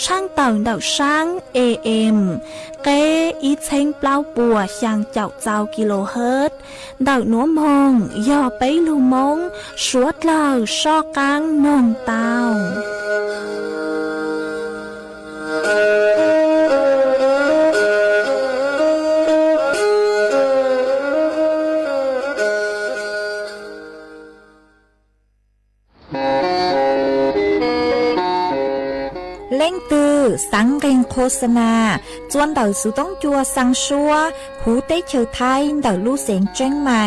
ช่างเต่าเดาช่างAMเกอีเชงเปล่าปัวช่างเจ้าเจ้ากิโลเฮิรตซ์เดาหนัวมงย่อไปลูมงสวดเหล่าซอกกลางนองเต้าเล่งตือสังเริงโฆษณาจวนเดาสุต้องจัวสังชัวหูเต้เชอไทยเดาลู่เสียงแจ้งใหม่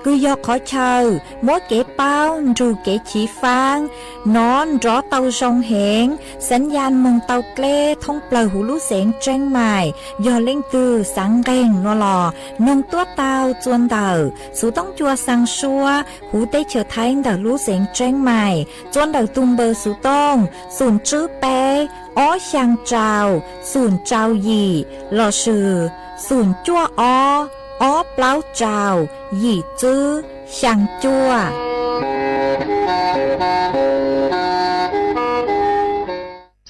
คือยอขอเชอมัวเก๋เป้าดูเก๋ฉีฟางนอนรอเตาจงเหงสัญญาณมงเตาเกล้ท่องเปล่าหูลู่เสียงแจ้งใหม่ยอเล่งตือสังเริงนัวหลอนงตัวเตาจวนเดาสุต้องจัวสังชัวหูเต้เชอไทยเดาลู่เสียงแจ้งใหม่จวนเดาตุมเบอร์สุต้องศูนย์จื้อเป้อ้อช่างเจ้าศูนย์เจ้าหยี่หล่อชื่อศูนย์จั่วอ้อเปล่าเจ้าหยี่จื้อช่างจั่ว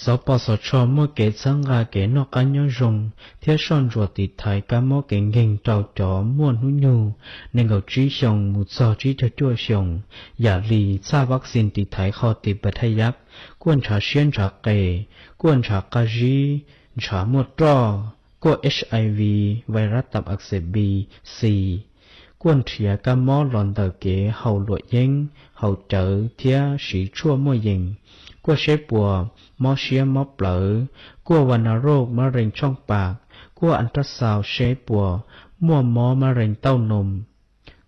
สปสชมัวเกสังกาเกนอกันยงงเทียชอนรัวติดไทยกามัวเก่งเก่งเจ้าจ๋อม่วนหุญญูในเงาจีชงมุซอจีจะจั่วชงอย่าลีซาวัคซีนติดไทยข้อติดบัทยักกวนชาเชียนชาเกกวนชากาจีชามัวตรอกวน HIV ไวรัสตับอักเสบ B-C กวนเทียกามอหลอนเตอเกเฮาหลวดเย็งเฮาเจอเทียสีชั่วมัวเย็งกว่าเชปัวมอเชียมอเปลอกว่าวัณโรคมะเร็งช่องปากกว่าอันตราซาวเชปัวมั่วมอมะเร็งเต้านม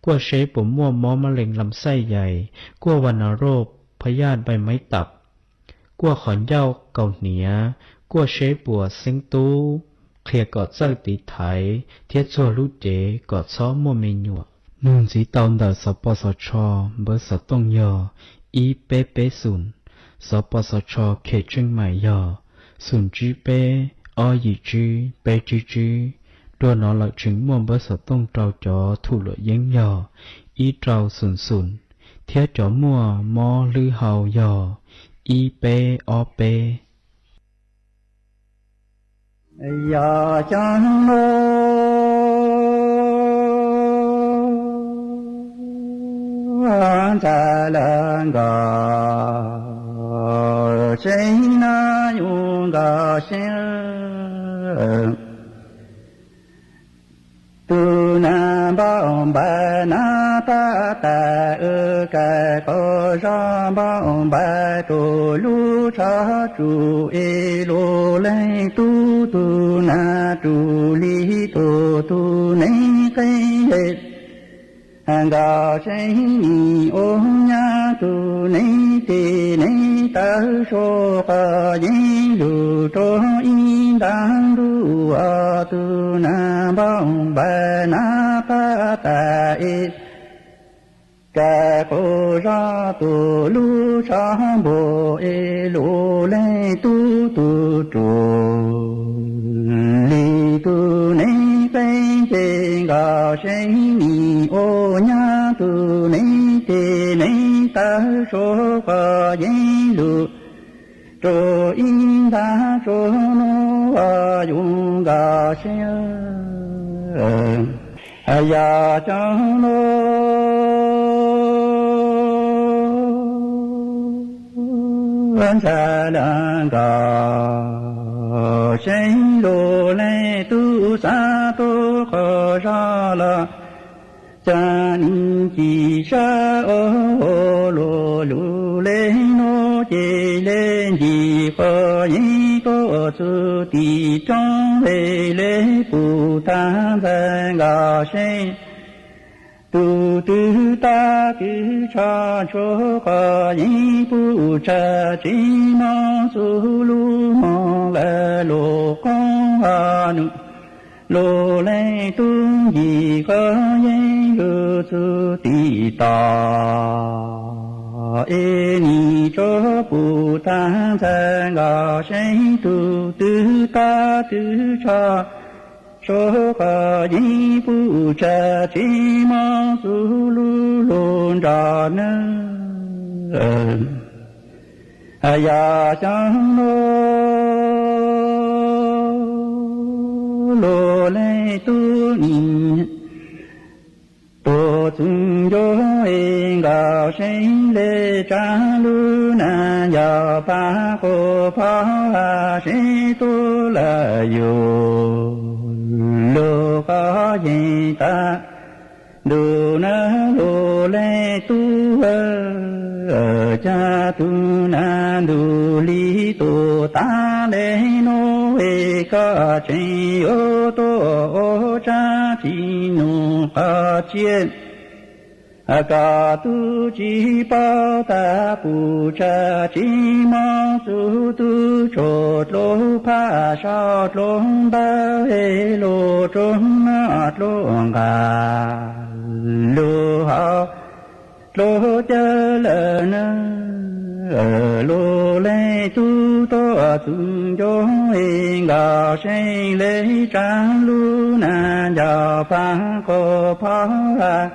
กว่าเชปัวมั่วมอมะเร็งลำไส้ใหญ่กว่าวัณโรคพยาธิใบไม้ตับกว่าขอนเหย้าเกาเหนียกว่าเชปัวเซ็งตูเคลียกอดเจ้าตีไถเทียชัวลูเจกอดซ้อมัวเมญวนูนสีตอนเดาสปสชเบอร์สต้องยออีเปเปศูนสปสชเขตเชียงใหม่ยอศูนย์จีเปอหยีจีเปจีตัวนอหลักถึงม่วงเบอร์สต้องเจ้าจอถูกหลวยังยออีเจ้าศูนย์เทียจอมัวมอลือเฮายออีเปอเปยาจังโนอันตะลังกาเจนายุงกาเชตุนาบ้องบานาตาตากะโกจาบ้องบาตุลูชาจูเอโลเลตุตุนาตุลีตุตุเนเกเยอังกาเชนีโอญาตุเนเตเนตาโชกะยิลุโตอิดังดูอาตุนาบังบานาปะตาเอกะโกจาตุลูชาโบเอโลเลตุตุตุลีตุเนเปเจกาเชนีโอญาตุเนเตเนตาโชกะยิลุโตอิดาโชโนอายุงกาเชยาจังโนอันตะลังกาเชโลเลตุสาตุขอชาลาจานิจิชาโอโลลูเลโนเจเลจิขอยิโกสุติจงเลเลปุตังสังกาเชตุตุตาตุชาโชกะยิปุชาจิมังสุลุมังเลโลกงหานุโลเลตุยิกะยิลุสุติตาเอนิโชปุตังสังกาเชตุตุตาตุชาโชกะยิปุชาจิมังสุลุโลนจานะยาจังโน lai tu ni tổ chung cho em gạo sinh lệ trang lu nan ya ba cô phá sinh tu là yêu lô có gì ta đồ na lô lệ tu cha tu na đồ lý tu ta lệ nô e ca chen yo to cha ti nu a chien a ca tu chi bao ta pu cha chi ma su tu cho lo pa sa lo ba e lo trong na lo ga lo ha lo cha la na lo le tu to tu cho e ga sinh lệ trang lu na ya pa ko pa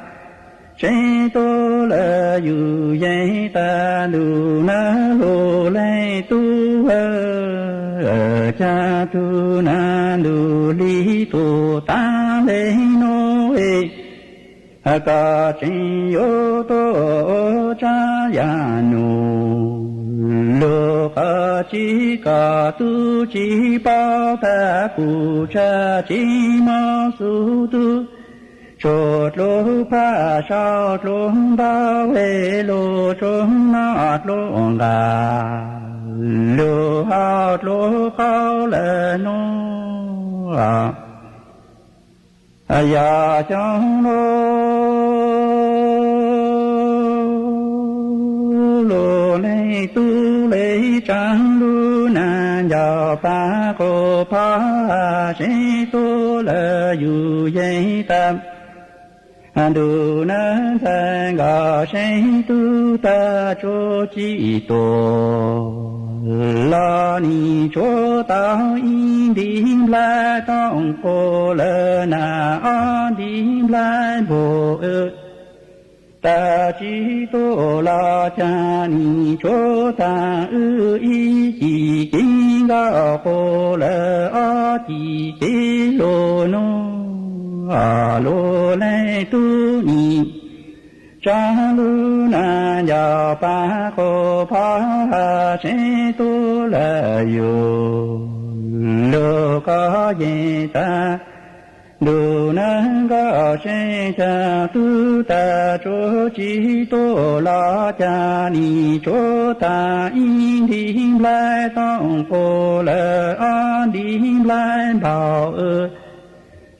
sinh tu la yu ye ta lu na lo le tu cha tu na lu li tu ta le no e ca chen yo to cha ya nu lo ca tu chi bao ta pu cha chi ma su tu cho lo pa sao lo ba we lo trong na lo ga lo ha lo cao le no ya trong lo le tu le trang lu na ya pa ko pa sinh tu la yu ye tam du na san ga sinh tu ta cho chi to la ni cho ta in dim la tong ko la na an dim la bo ta chi to la cha ni cho ta y chi king ga ko la a chi ke lo no a lo le tu ni cha lu na ya pa ko pa se tu la yo lo ka ye ta đồ năng ga sinh cha tu ta cho chi to la cha ni cho ta in đi lại tông cô la an đi lại bảo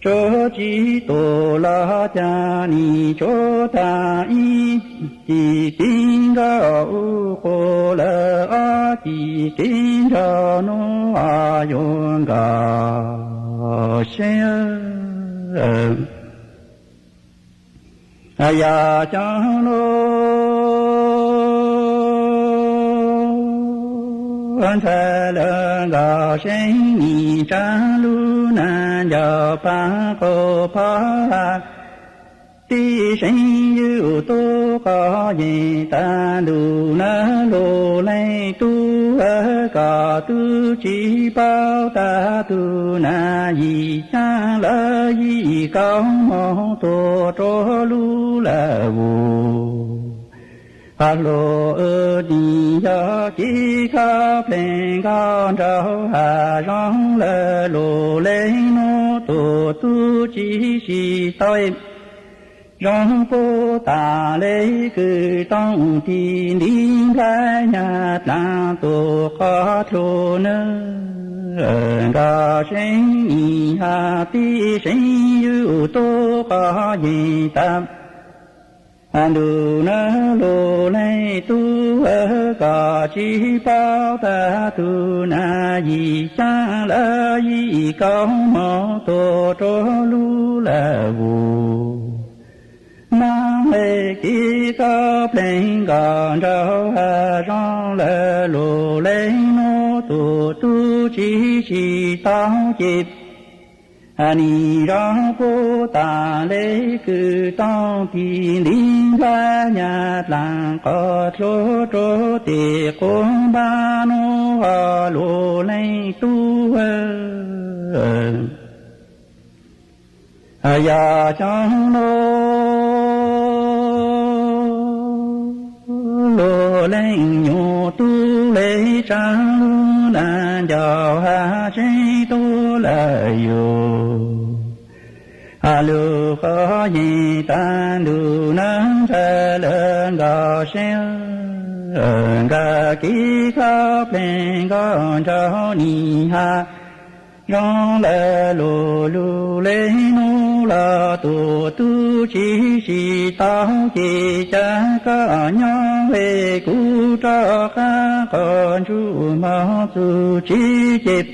cho chi to la cha ni cho ta in chi tin ga cô la a chi tin ra no a yon ga sinh ya chang lo an tha la ga sinh ni trang lu na ya pa ko pa ti sinh yu to ka ye ta lu na lo lai tu ca tu chi bao ta tu na yi cha la yi cao mo to cho lu la vu a lo di ya ki ka plen ga trao ha rong la lo le no to tu chi si toi rong po ta le cứ tông ti đi la nhà ta tu có thô nơ ga sinh ni ha ti sinh yu tu có gì tam du na lo le tu ga chi bao ta tu na yi cha la yi cao mo to cho lu la vu mang lệ kỳ ca plen ga trao ha rong lệ lô lệ nô tu tu chi chi tao chip ani ra po ta lệ cứ tao ti linh ra nhà làng có cho ti con ba nô ha lô lệ tu ya chang lô lên nhu tu lê trang lu nan chào ha chi tu la yo alu kho yi tan du nan cha lên ga shen ga ki kha plen ga chao ni ha rong lê lô lu lê nu la tu tu chi chi tao chi cha ca nhau về cu cha ca con chu ma tu chi chip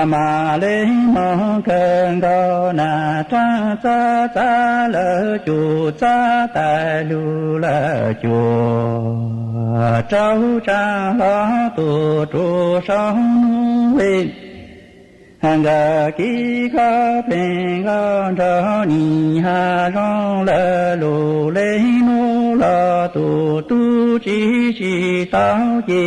ma lê ma khen ga na cha cha cha lơ chu cha tai lu la chu trao cha la tu tru sang nu về ga ki kha plen ga cha ni ha rong la lo le no la tu tu chi chi tao chi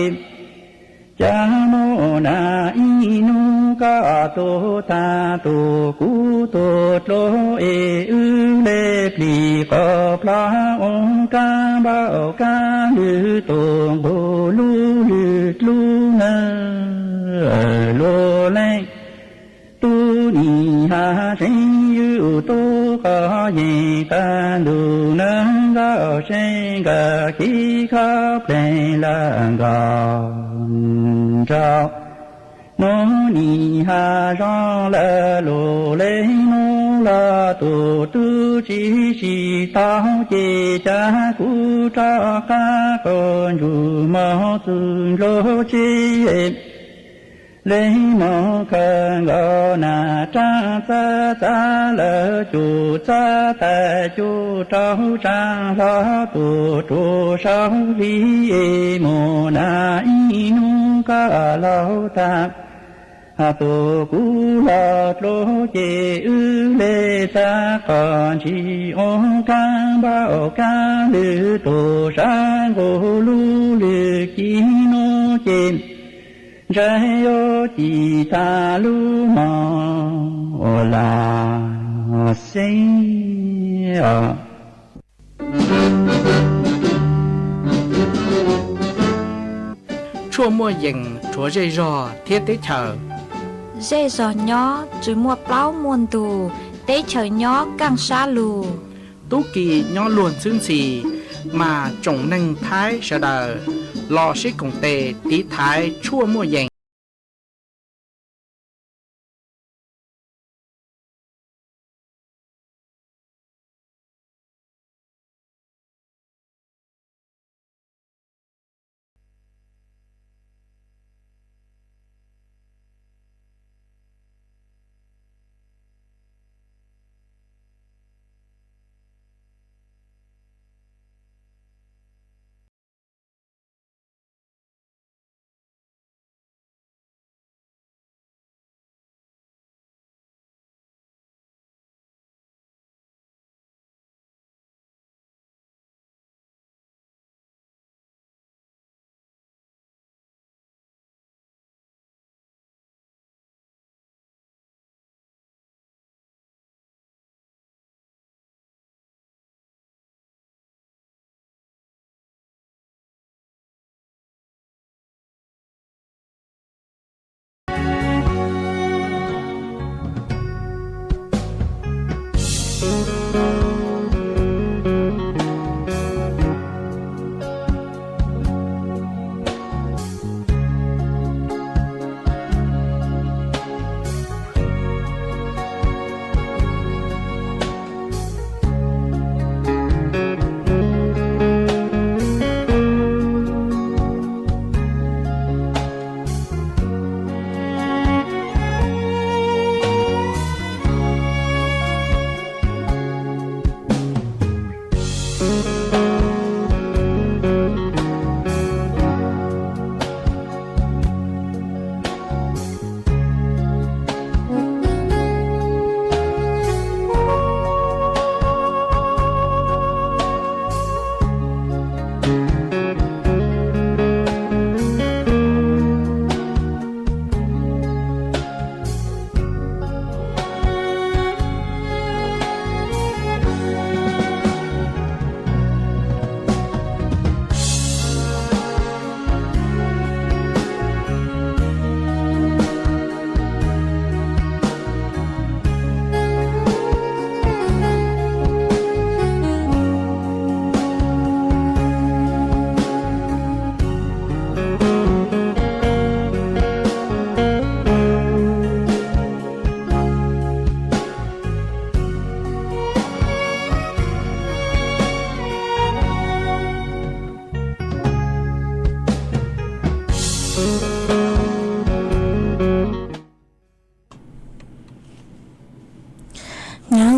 cha mo na i nu ka to ta to ku to lo e u le pli ko pla on ka ba o ka lu to bo lu lu na lo le tu ni ha sinh yu tu có gì ta du nâng gạo sinh gà khí khắp lên là gạo trao nô ni ha rong la lô lê nô la tu tu chi chi tao chi cha cu cha ca con du ma tu lô chi lê mô khen gô na cha cha cha lơ chu cha ta chu trao trang la tu tru sao vi mô na y nu ca lao ta tu cu la tro chê ư lê ta con chi ô cang bao ca lư tu sang gô lu lư chi nô chê trái ô chi ta lu mò la sinh chua mua dừng chúa dây rò thiết tế chờ dễ dò nhó chứ mua plau muôn tù tế chờ nhó càng xa lù tú kỳ nhỏ luôn xương xì mà trồng nâng thái sợ đờ lò xích cùng tề tí thái chua mua dừng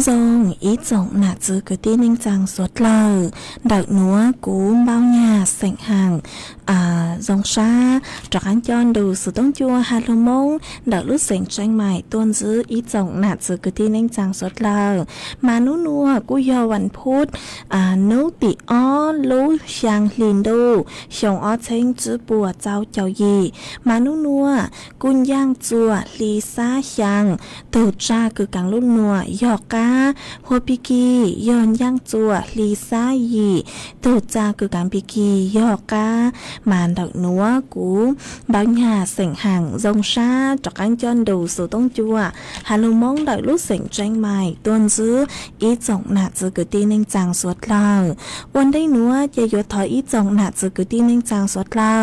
dòng ý trọng nạ chứ cứ tí ninh chàng suốt lờ đợt núa cú bao nhà sảnh hàng dòng xa trọc anh chọn đủ sự tông chua hà lô mông đợt lúc sảnh tranh mải tuôn giữ ý trọng nạ chứ cứ tí ninh chàng suốt lờ mà nú nua cú yoวันพุธnú tị ó lú xiang lìn đu xiong ó chênh chữ bùa cháu cháu yì mà nú nua cun giang chùa lì xa xiang tổ cha cứ càng lúc nua yo cá hoa bì kỳ yon giang chùa lì xa yì tổ cha cứ càng bì kỳ yo cá mà đợt núa cú bao nhà sảnh hàng dòng xa trọc anh chọn đủ số tông chùa hà lô mong đợt lúc sảnh tranh mải tuôn giữ ý trọng nạ chứ cứ tí ninh chàng suốt lờวันได้นัวจะยถอยอีจงหนาจะกูตีนิ่งจางสดเล่า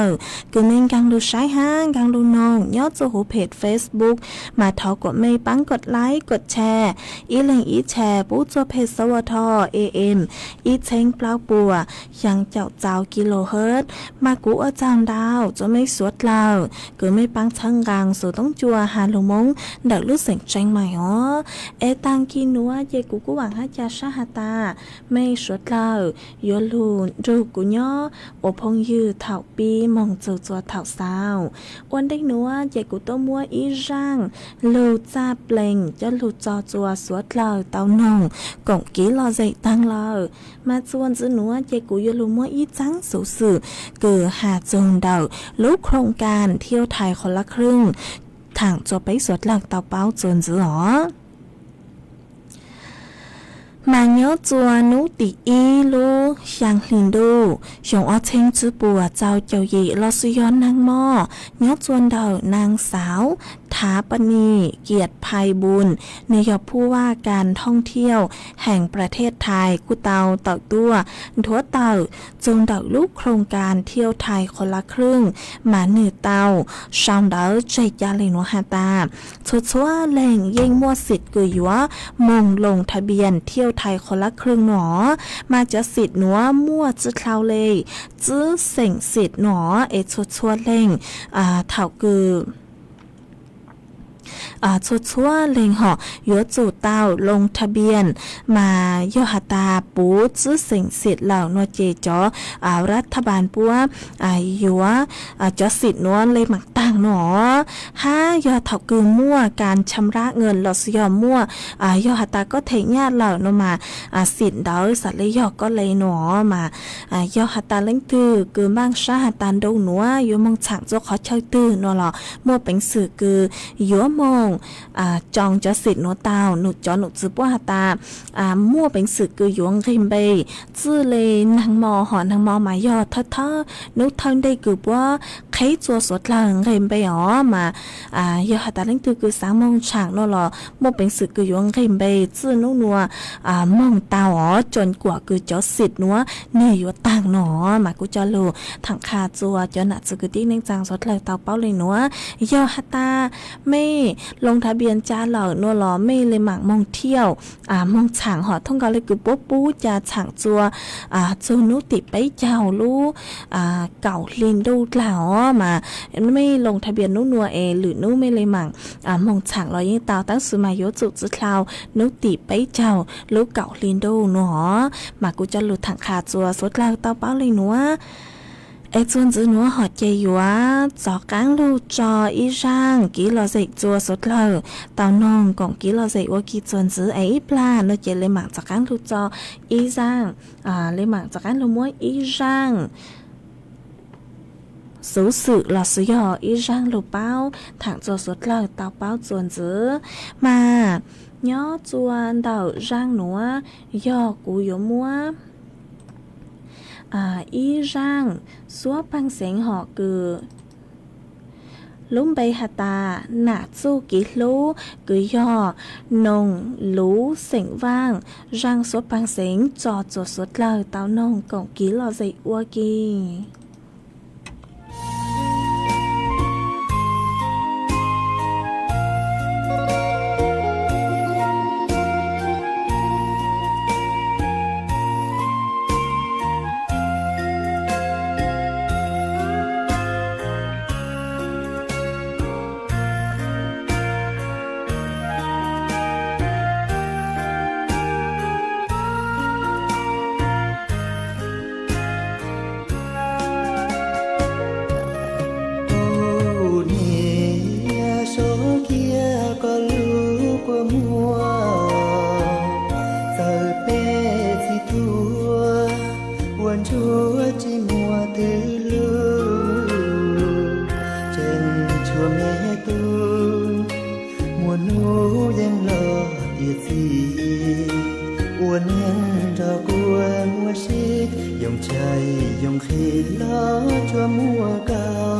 กูนิ่งกังดูใช้ห้างกังดูนองยอดจะหูเพจ Facebook มาทอกดไม่ปังกดไลค์กดแชร์อีเล่งอีแชร์ปู้จัวเพจสวท AM อีเช้งเปล่าปัวยังเจ้ากิโลเฮิรตซ์มากูเอาจางดาวจะไม่สวดเล่ากูไม่ปังช่างกลางสูต้องจัวหาลงมงดักลูกเสียงแจงใหม่อ๋อตังกินนัวเจกูหวังให้จะชาหาตาไม่สวดเล่าโยลูรูกุญย่อโอพงยือเถาปีมองจูจัวเถาสาววันได้นัวเจกุโตมัวอีร่างลูจ้าเปล่งจะลูจอจัวสวดเล่าเตานงกงกีรอใจตั้งเล่ามาจวนจื้อนัวเจกุโยลูมัวอีจังสูสื่อเกือหาจงเดาลูกโครงการเที่ยวไทยคนละครึ่งทางจบไปสวดเล่าเตาเป้าจวนจื้อหรอมาเนื้อจัวนุติอีลูยังลินดูชงอ้อเชงจื้อปัวเจ้าเจ้าหยีลอสุยอนนางหม้อเนื้อจวนเดานางสาวถาปณีเกียรติภัยบุญนายกผู้ว่าการท่องเที่ยวแห่งประเทศไทยกุเตาเต่าตัวทัวเต่าจงเดาลูกโครงการเที่ยวไทยคนละครึ่งมาเหนือเต่าชาวเดาใจยาเลนวฮาตาชัวแหล่งเย่งมั่วสิทธิ์กุยยวมงลงทะเบียนเที่ยวไทยคนละครึ่งหนอมาจะสิทธิ์หนัวมั่วจื้อคลาวเลยจื้อเส่งสิทธิ์หนอชัวเล่งเถ่ากือชัวเล็งหอยัวจู่เต้าลงทะเบียนมายหตาปูจื้อสิงสิทธิ์เหล่านวเจจอรัฐบาลปัวยัวจอสิทธิ์นวเลยหมักต่างหนอ5ยอเถากือมั่วการชำระเงินลอสยอมั่วยหตาก็เทญาติเหล่านมาสิทธิ์เดาสัตว์เลยยอก็เลยหนอมายหตาเล่งตือกือบ้างชาหตาดูหนัวยัวมองฉางโจขอเช่าตื้อนอหรอมั่วเป็นสื่อกือยัวมองจองจะสิทธิ์หนูเตาหนูจอหนูจื้อปัวหตามั่วเป็นสื่อกือหยวงริมเบยจื้อเลยนางมอหอนางมอหมายอดเท่านุกทันได้กือว่าใครจัวสดหลังริมเบยอ๋อมายอหตาเล่งตือกือ3 โมงฉางนอหรอมั่วเป็นสื่อกือหยวงริมเบยจื้อนุนัวมองเตาอ๋อจนกว่ากือจอสิทธิ์นัวเนยอยู่ต่างหนอมากูจะรู้ถังคาจัวจอหนักจื้อกือที่นึงจางสดเลยเตาเป้าเลยนัวยอหตาไม่ลงทะเบียนจ้าเหล่านัวหลอไม่เลยหมักมองเที่ยวมองฉางหอท่องกันเลยคือปุ๊บปูจะฉางจัวจูนุติไปเจ้าลูเก่าลินดูเหล่ามาไม่ลงทะเบียนนู้นัวหรือนู้ไม่เลยหมักมองฉางลอยยิ่งเตาตั้งสุมาโยจุจื้อคลาวนุติไปเจ้าลูเก่าลินดูหนอมากูจะหลุดถังขาจัวสดเหล่าเตาเป้าเลยนัวจวนจื้อหนัวหอดเจยัวจอกางลูจออีร่างกีลอเสกจัวสดเลยเตานองกองกีลอเสกว่ากีจวนจื้อปลาเนเจเลยหมักจอกางลูจออีร่างเลยหมักจอกางลูม้วยอีร่างสูสึหลอสุยออีร่างลูเป้าถังจัวสดเลยเตาเป้าจวนจื้อมาย่อจวนเดาร่างหนัวยอกูยมัวอีร่างซัวปังเสียงหอกือลุ่มใบหตาหนาจูกิลูกือยอนงลูเสียงว่างร่างซัวปังเสียงจอจดสดเลยเต้านงกงกีลอใจอัวกี chùa mẹ tu mùa nôยังlo tiệt gì uốn nén ra cua mùa xí dòng chảy dòng khi lo cho mùa cao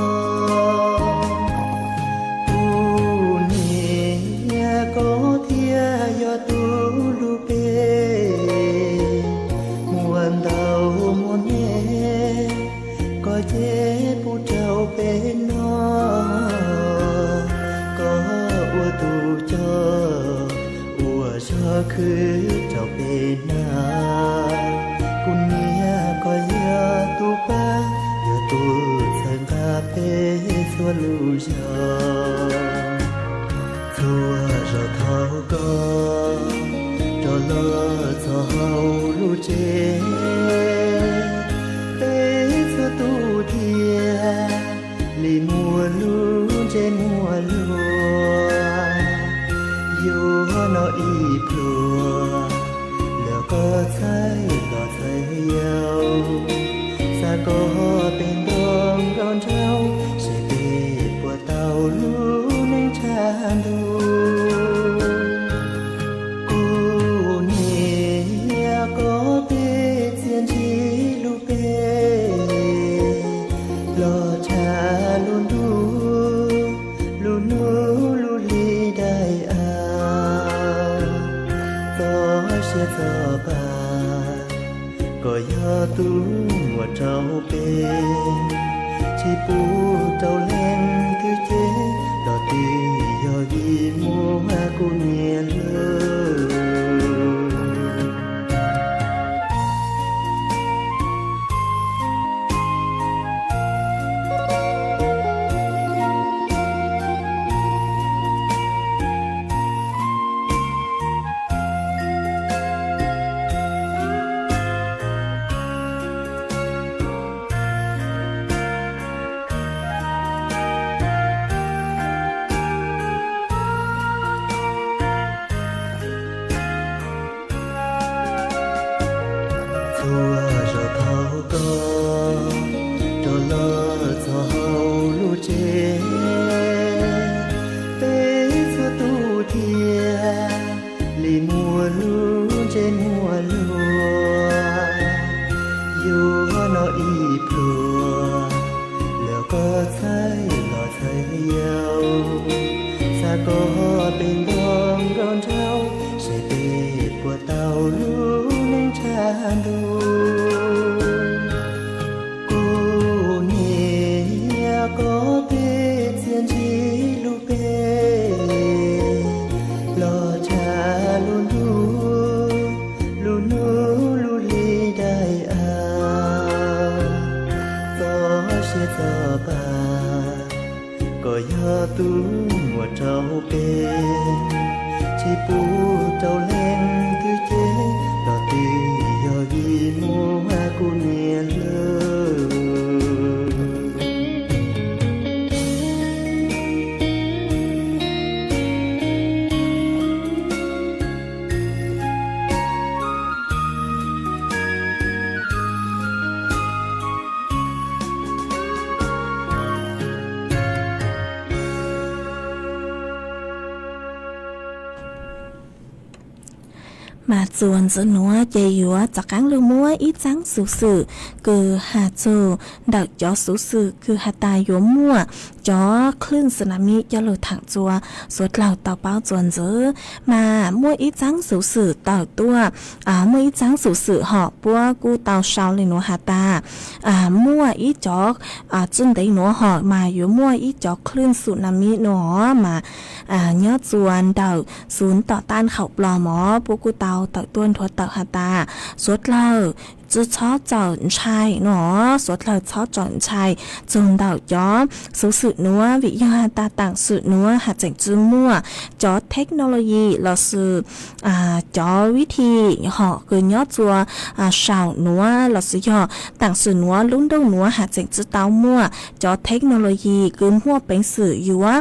tu nè có thia do tu lu bê muôn đầu muôn nhẹ có chế bu trâu bên nó có ua tu cho khứ trâu bên naคุณเนี่ยก็ยาตุปะยาตุสังกาเปสัวลูชาสัวเราเท่าก็เราลอจะเฮาลูเจเปสัวตุเทียลีมัวลูเจมัวลัวอยู่นออีพลัวแล้วก็ใช้ต่อใช้ยาวสาก็เป็นดองร้อนเช้าใช่เด็ดปวดเต่าลูในชาดูกูเนี่ยก็เป็นเสียนชีลูเป้หล่อชาลุนดูลูนูลูลีได้อาต่อเสียต่อไปก็ยอตูหัวเจ้าเป็นที่ปูเจ้าเล่งถือเจดอตียอดีมัวกูเนียเลยก็เป็นดองร้อนเช้าใช่เด็ดปวดเต่าลูในชาดูกูเนี่ยก็เป็นเสียนชีลูเป้หล่อชาลุนดูลูนูลูลีได้อาต่อเสียต่อไปก็ยอตูหัวเจ้าเป็นที่ปูเจ้าเล่งถือเจดอตียอดีมัวกูเนียเลยมาจวนจะนัวเจยัวจากการลืมมัวอีจังสุสือคือหาโจดักจอสุสือคือหาตายยัวมัวจอคลื่นสึนามิยะหลุดถังจัวสวดเหล่าเต่าเป้าจวนเจอมามัวอีจังสุสือเต่าตัวมัวอีจังสุสือหอบปัวกูเต่าเชาเลยนัวหาตามัวอีจอกจึงได้นัวหอบมายัวมัวอีจอกคลื่นสึนามินัวมาเนื้อจวนเต่าศูนย์ต่อต้านเขาปลอหมอปูกูเต่าต่อต้วนทัวเต่าหาตาสวดเหล่าจะชอบเจ้าชายเนาะสวดเหล่าชอบเจ้าชายจงเต่าย้อมสูสืนัววิยาตาต่างสืนัวหาจังจื้อมั่วจอเทคโนโลยีเราสืจอวิธีเหาะคือยอดจัวสาวนัวเราสืยอต่างสืนัวลุ้นดงนัวหาจังจื้อเต้ามั่วจอเทคโนโลยีคือมั่วเป็นสื่ออยู่ว่า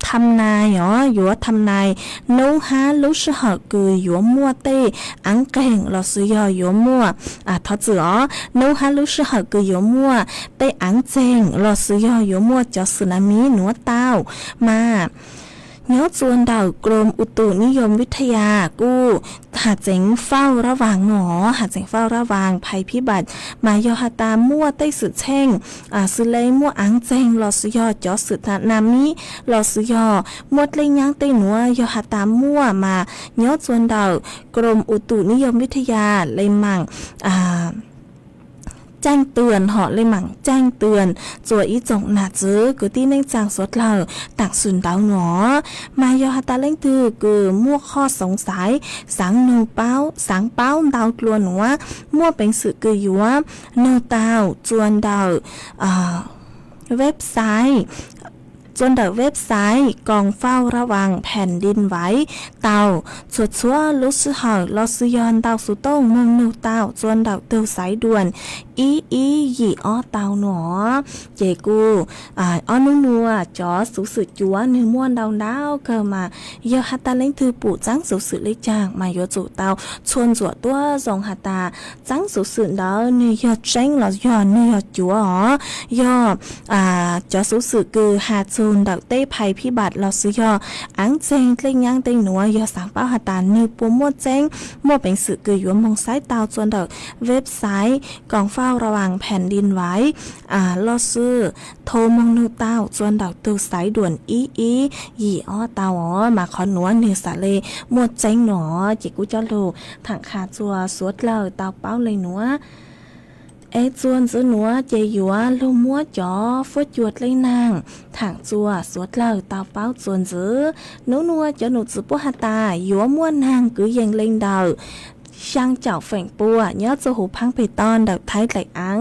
ทำนายอ๋ออยู่ทำนายนู้ฮารู้สึกคืออยู่มัวเตอังเก่งเราซื้อยอยู่มัวทอจืออ๋อนู้ฮารู้สึกคืออยู่มัวเตอังเจงเราซื้อยอยู่มัวจะสึนามิหนัวเต้ามาเนื้อจวนดาวกรมอุตุนิยมวิทยากู้หาเจ๋งเฝ้าระวังหนอหาเจ๋งเฝ้าระวังภัยพิบัติมายอหาตามั่วใต้สุดเช่งสุเลยมั่วอังเจงลอสุยอจอสุดนามิลอสุยอมดเลยยังใต้หนัวยอหาตามั่วมาเนื้อจวนดาวกรมอุตุนิยมวิทยาเลยมั่งแจ้งเตือนเหาะเลยหมั่งแจ้งเตือนจัวอีจงหนาจื้อกูที่เน่งจางสดเหล่าต่างสุนดาวหนอมายอฮาตาเล่งตือคือมั่วข้อสงสัยสังนูเป้าสังเป้าดาวกลัวหนัวมั่วเป็นสื่อคืออยู่ว่าโนดาวจวนดาวเว็บไซต์จนเดเว็บไซต์กองเฝ้าระวังแผ่นดินไหวเตาสวดชัวลุสหอยลอสยอนเตาสุต้งมงนูเตาจนเดเตือสายด่วนอีหยีอ้อเตาหนอเจกูอ้อนัวจอสุสือจัวเนื้อม้วนดาวเกิดมาเยอะฮัตตาเล่งถือปู่จังสุสือเล็กจางมาโยจุเตาชวนจัวตัวทรงฮัตตาจังสุสือดาวเนื้อยอเจ้งหลอยอเนื้อยอจัวอ๋อยอจอสุสือคือหาจูนดาวเต้ภัยพิบัติเราซื้อยออังเจงเล่งยังเต็งหนัวยอสังเป้าฮัตตาเนื้อปูม้วนเจ้งม้วนเป็นสื่อคือยัวมองซ้ายเตาจนดาวเว็บไซต์กองเฝ้าระวังแผ่นดินไหวลอซื้อโทรมงนูเต้าจวนดาวตูสายด่วนอีหยีอ้อเต้าอ๋อมาขอหนัวเนื้อสาเลหมดเจ้งหนอจิกูจะลูถังขาจัวสวดเลยเต้าเป้าเลยหนัวจวนซื้อหนัวเจยัวลูมัวจอฟุดจวดเลยนางถังจัวสวดเลยเต้าเป้าจวนซื้อนัวจะหนูจือปุหตายัวม้วนนางกือยังเล่งดาวช่างเจ้าเฝ่งปัวย้อจะหูพังไปตอนดาวไทยไหลอัง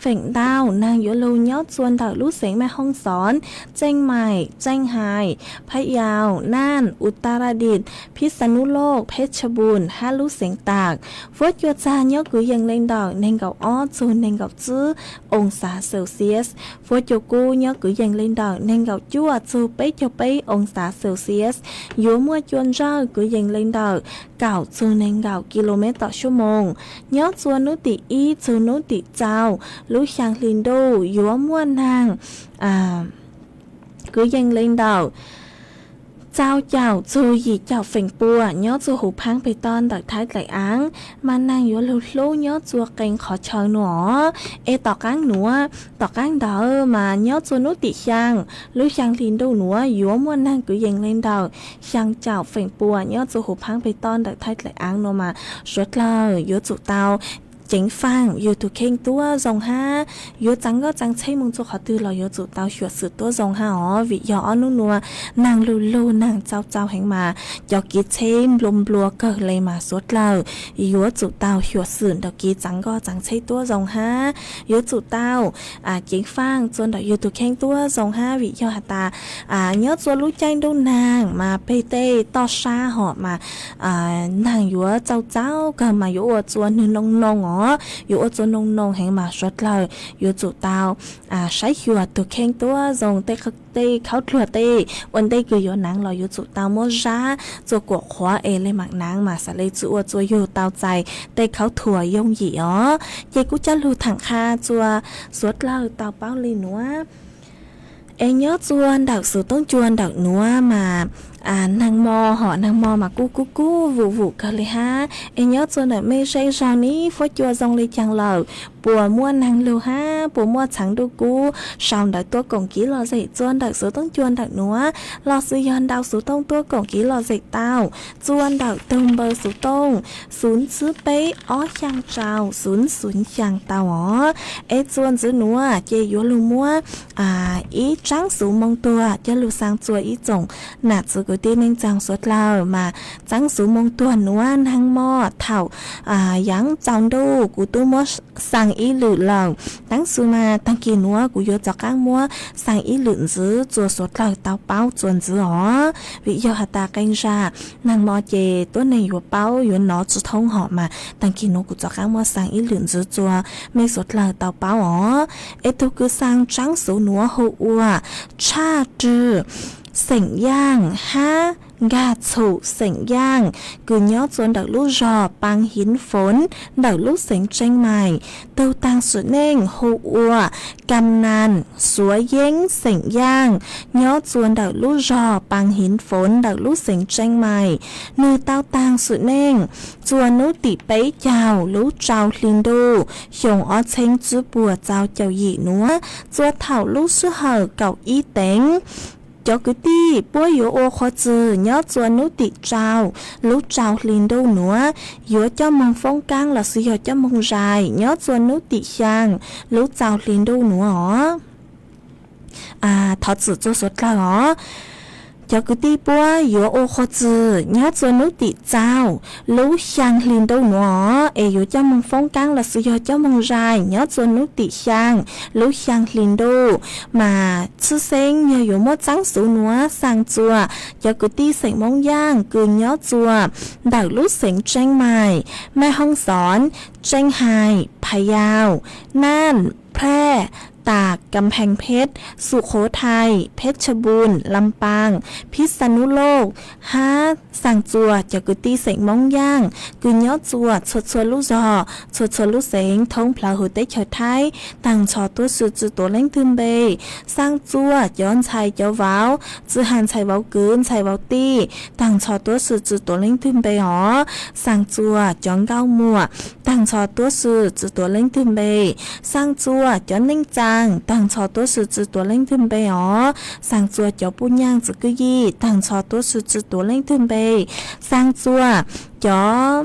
เฝ่งดาวนางยัวลูย้อจวนดาวลู่เสียงแม่ห้องสอนเจ้งใหม่เจ้งไฮพะเยาน่านอุตรดิตถ์พิษณุโลกเพชรบูรณ์ฮาลู่เสียงตากฟดยัวจาย้อกือยังเล่งดอกเน่งเก่าอ้อจูนเน่งเก่าจื้อองศาเซลเซียสฟดยัวกูย้อกือยังเล่งดอกเน่งเก่าจั่วจูเป๊ะเป๊ะองศาเซลเซียสยัวมัวจวนเจ้ากือยังเล่งดอกเก่าจูเน่งเก่ากิโลเมตรต่อชั่วโมงย้อนจวนนุติอีจูนุติเจ้าลูกชางลินโดยัวม่วนนางcứยังเล่นดาวเจ้าจูหยีเจ้าเฝ่งปัวย้อจูหูพังไปตอนดอกท้ายไหลอังมานางยัวลูย้อจัวเก่งขอเชิญหนอต่อก้างหนัวต่อก้างดาวมาย้อจวนนุติช่างลูกช่างลินโดหนัวยัวม่วนนางcứยังเล่นดาวช่างเจ้าเฝ่งปัวย้อจูหูพังไปตอนดอกท้ายไหลอังโนมาสวดเลยยัวจูเตาเจ๋งฟังอยู่ถูกเข่งตัวทรงห้าอยู่จังก็จังใช้มึงจะขอตื้อเราอยู่จุดเตาชัวสือตัวทรงห้าอ๋อวิยอนัวนางลูนางเจ้าแห่งมาจอกีเชมลมบลัวเกิดเลยมาสวดเราอยู่จุดเตาชัวสือดอกกีจังก็จังใช้ตัวทรงห้าอยู่จุดเตาเจ๋งฟังจนดอกอยู่ถูกเข่งตัวทรงห้าวิยอหัตตาเนื้อตัวรู้ใจดูนางมาเปเต้ต่อชาหอบมานางอยู่เจ้าก็มาอยู่จวนนึงน้องอ๋ออยู่อจนนงแห่งมาสดเลยอยู่จุดเตาใช้หัวตัวเข่งตัวทรงเตะเขาถั่วเตะวันเตะคืออยู่หนังเราอยู่จุดเตาโมจ้าจัวกวดขวาเลยหมักนางมาสเลยจัวอยู่เตาใจเตะเขาถั่วยงหยีอ๋อเยกูจะรู้ถังคาจัวสดเลยเตาเป้าเลยหนัวย้อจวนดอกสูต้องจวนดอกนัวมานางมอหอนางมอมากู้วูกันเลยฮะย้อจวนดอกไม่ใช่ชาวนี้ฟดจัวทรงเลยจังเหล่าปัวม้วนนางลูฮะปัวม้วนฉังดูกูชาวดอกตัวกงกี้รอใส่จวนดอกสูต้องจวนดอกนัวรอซื้อยอนดอกสูต้องตัวกงกี้รอใส่เต้าจวนดอกตรงเบอร์สูต้องศูนย์ซื้อเป๊ะอ้อช่างเจ้าศูนย์ช่างเต้าอ๋อจวนซื้อนัวเจยัวลูมัวอีจังสูมองตัวจะลูสางจัวอีจงหนัดสุกตีนึงจังสดเล่ามาจังสูมองตัวนัวนางหม้อเถ่ายังจังดูกูตู้มัวสั่งอีหลุดเหล่าตั้งสูมาตั้งกินนัวกูโยจากก้างมัวสั่งอีหลุดซื้อจัวสดเหล่าเตาเป้าจวนซื้ออ๋อวิโยหัตตากังชานางหม้อเจตัวในหัวเป้าอยู่หนอจุดท้องหอมาตั้งกินนัวกูจากก้างมัวสั่งอีหลุดซื้อจัวไม่สดเหล่าเตาเป้าอ๋อทุกคือสั่งจังสูนัวหัวชาจื้อ sỉnh giang ha gà chủ sỉnh giang cứ nhớ chuồn đợt lũ giò bằng hiến phốn đợt lũ sỉnh tranh mày tâu tăng sự nên hụ ua cầm nàn súa yếng sỉnh giang nhớ chuồn đợt lũ giò bằng hiến phốn đợt lũ sỉnh tranh mày nơi tao tăng sự nên chuồn nú tỉ bấy chào lũ trào linh đô dùng ó chênh chữ bùa chào chào dị núa chuồn thảo lũ sư hờ cậu y tính cho cứ đi bố yếu ô khó chữ nhớ chuồn nú tỉ trào lũ trào linh đô núa yếu cho mong phong cang là sự yếu cho mong dài nhớ chuồn nú tỉ sang lũ trào linh đô núa thọ chữ cho suốt là cho cứ đi bố yếu ô khó chữ nhớ chuồn nú tỉ trào lũ sang linh đô núa yếu cho mong phong cang là sự yếu cho mong dài nhớ chuồn nú tỉ sang lũ sang linh đô mà sư sinh nhờ yếu một trắng số núa sang chùa cho cứ đi sỉnh mong giang cứ nhớ chùa đảo lũ sỉnh tranh màiแม่ฮ่องสอนเชียงไฮ้พะเยาน่านแพร่ตากกำแพงเพชรสุโขทัยเพชรบูรณ์ลำปางพิษณุโลกสั่งจัวจะกุตีเสงมองย่างกุญยอจัวชดชวนลูกจอชดชวนลูกเสงท้องพลาหุเตเฉยไทยต่างชอตัวสืจือตัวเล่งทึมเบสร้างจัวย้อนชัยเจ้าว้าวจือหันชัยว้าวกืนชัยว้าวตีต่างชอตัวสืจือตัวเล่งทึมเบอ๋อสั่งจัวย้อนเก้ามัวต่างชอตัวสืจือตัวเล่งทึมเบสร้างจัวย้อนเล่งจังต่างชอตัวสืจือตัวเล่งทึมเบอ๋อสั่งจัวเจ้าปุญญางจือกุยี่ต่างชอตัวสืจือตัวเล่งทึมเบsang chua chó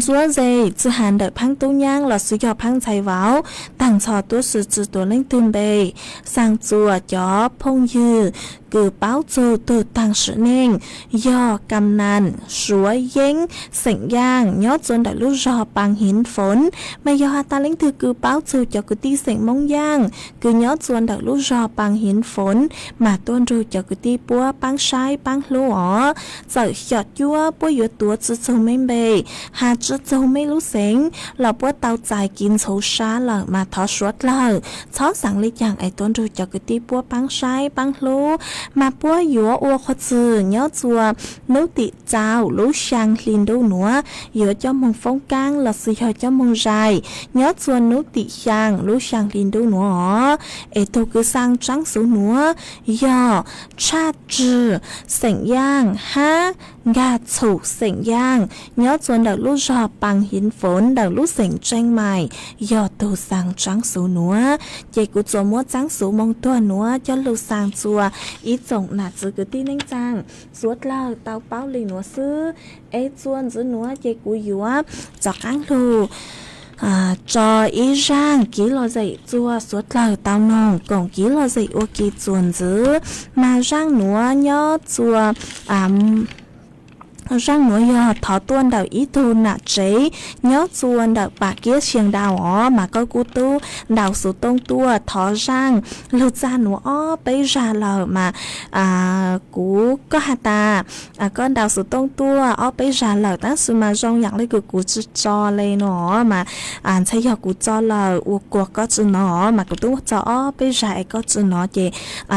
chúa dây chữ hàn đợi phăng tu nhang là sử dụng phăng chạy vào tặng cho tôi sự chữ tôi lên tương bề sang chùa chó phong dư cứ báo cho tôi tăng sự nên do cầm nàn súa yếng sỉnh giang nhớ chôn đại lúc do bằng hiến phốn mà do ta lên thư cứ báo cho cứ ti sỉnh mong giang cứ nhớ chôn đại lúc do bằng hiến phốn mà tuân rồi cho cứ ti búa bằng sai bằng lúa giờ chọt chúa búa yếu túa chữ châu mênh bề hà chữ châu mênh lú sỉnh là búa tao dài kín xấu xa là mà thọ suốt là chó sáng lý chàng ấy tuân rồi cho cứ ti búa bằng sai bằng lúa mà bố yếu ô khó chữ nhớ chùa nếu tị chào lũ sang linh đô núa yếu cho mong phong cang là sự hiểu cho mong dài nhớ chùa nếu tị sang lũ sang linh đô núa ê tô cứ sang trắng số núa yếu cha chữ sỉnh giang ha gà chủ sỉnh giang nhớ chùa đợt lũ giò bằng hiến phốn đợt lũ sỉnh tranh mài yếu tô sang trắng số núa chạy của chùa mua trắng số mong tua núa cho lũ sang chùa ý tổng là chữ cứ tin anh chàng suốt là tao báo lì nó sư ấy chuan giữ nó chơi cú yếu chọc ăn lù cho ý rang ký lo dậy chua suốt là tao nong còn ký lo dậy ô kỳ chuan giữ mà rang nó nhớ chua răng núi yo thọ tuôn đầu ý tu nạ chế nhớ chuồn đầu bà kia xiềng đào ó mà có cú tu đào số tông tua thọ răng lụt ra núa ó bây ra lờ mà cú có hạt ta con đào số tông tua ó bây ra lờ ta sự mà rong nhặng lấy cú cho lên nó mà thấy giờ cú cho lờ u cuộc có chữ nó mà cú tu cho ó bây ra có chữ nó chị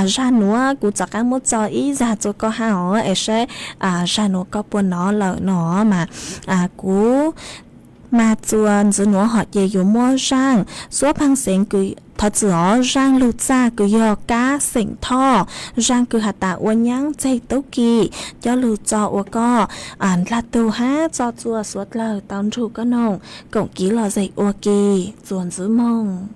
ra núa cú cho các mốt cho ý ra cho có ha ó ấy sẽ ra núa có buồn nó lợ nó mà cú mà chuồn giữa nó họ về dùng mua rang số phăng xịn cứ thật sự rang lụt ra cứ do cá xịn thọ rang cứ hạt tạ uốn nhang chay tấu kỳ cho lụt cho uốn co là tàu há cho chua suốt lờ tao chủ có nồng cộng ký lò dậy uốn kỳ chuồn giữa mông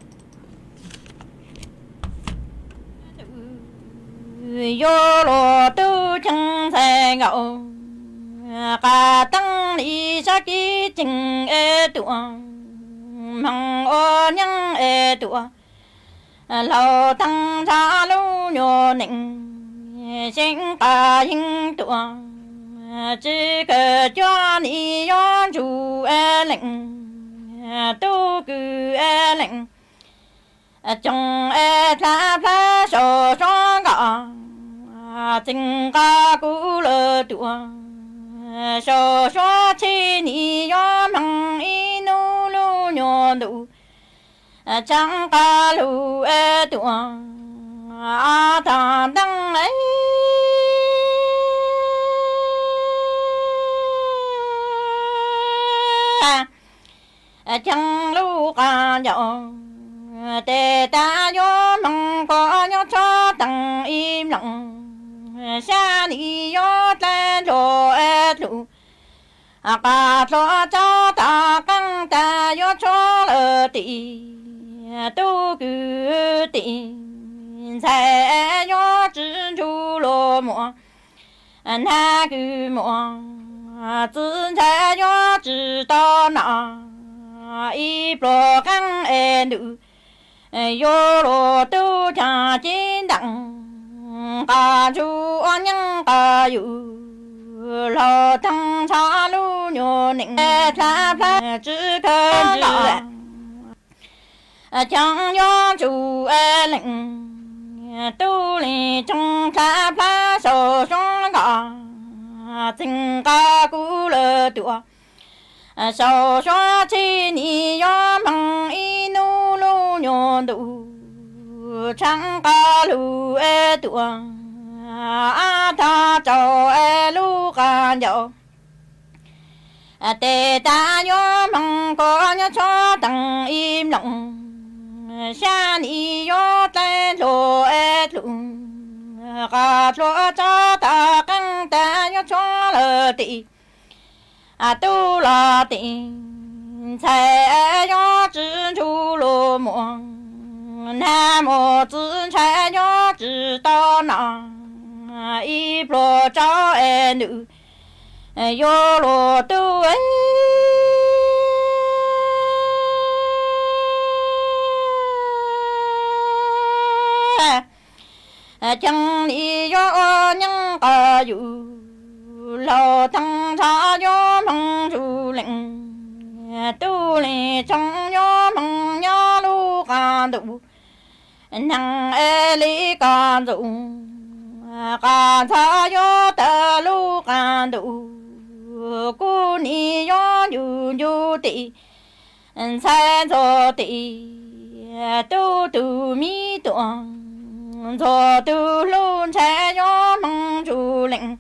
yo lo tu chẳng sai ngậu cả tăng lý sa chi tình e tua mong ô nhang e tua lâu tăng ra lu nhô nịnh sinh cả hình tua chỉ cần cho ni yon chủ e lệnh tu cứ e lệnh trong e pha pha so so cả tình ca cũ lơ tua so so chi ni yo mang i nu lu nyo du chẳng ca lu e tu a ta dang ai chẳng lu cả nhỏ để ta yo mong có nhớ cho tầng im lặng xa đi yo tên rồi lu cả cho ta căng ta yo cho lỡ tì tu cứ tì sẽ yo chỉ chú lo mua na cứ mua tự sẽ yo chỉ to nọ y pro căng nữ yo lo tu cha chín đặng cả chú anh nhân cả yu lo thăng cha lu nhô nịnh cha pha chữ cơ lọ chẳng yo chú lệnh tu li trong cha pha sổ xuống gò tình ca cú lơ tua sổ xóa chi ni yo măng y nu lu nhô đủ chẳng ca lu tua a ta cho lu ca nhô tê ta yo măng có nhớ cho tầng im lặng xa ni yo tên lo lu ca lo cho ta căng ta yo cho lơ tị tu la tình sai yo chỉ chú lo muộn nam mô tự sai yo chỉ to nọ y pro cho nữ yo lo tu chẳng lý yo nhân ca yu lo thăng cha yo mong chu lệnh tu li trong yo mong yo lu ca đủ năng li ca đủ ca cha yo ta lu ca đủ cu ni yo yu yu ti sai cho ti tu tu mi tuang cho tu lu cha yo mong chu lệnh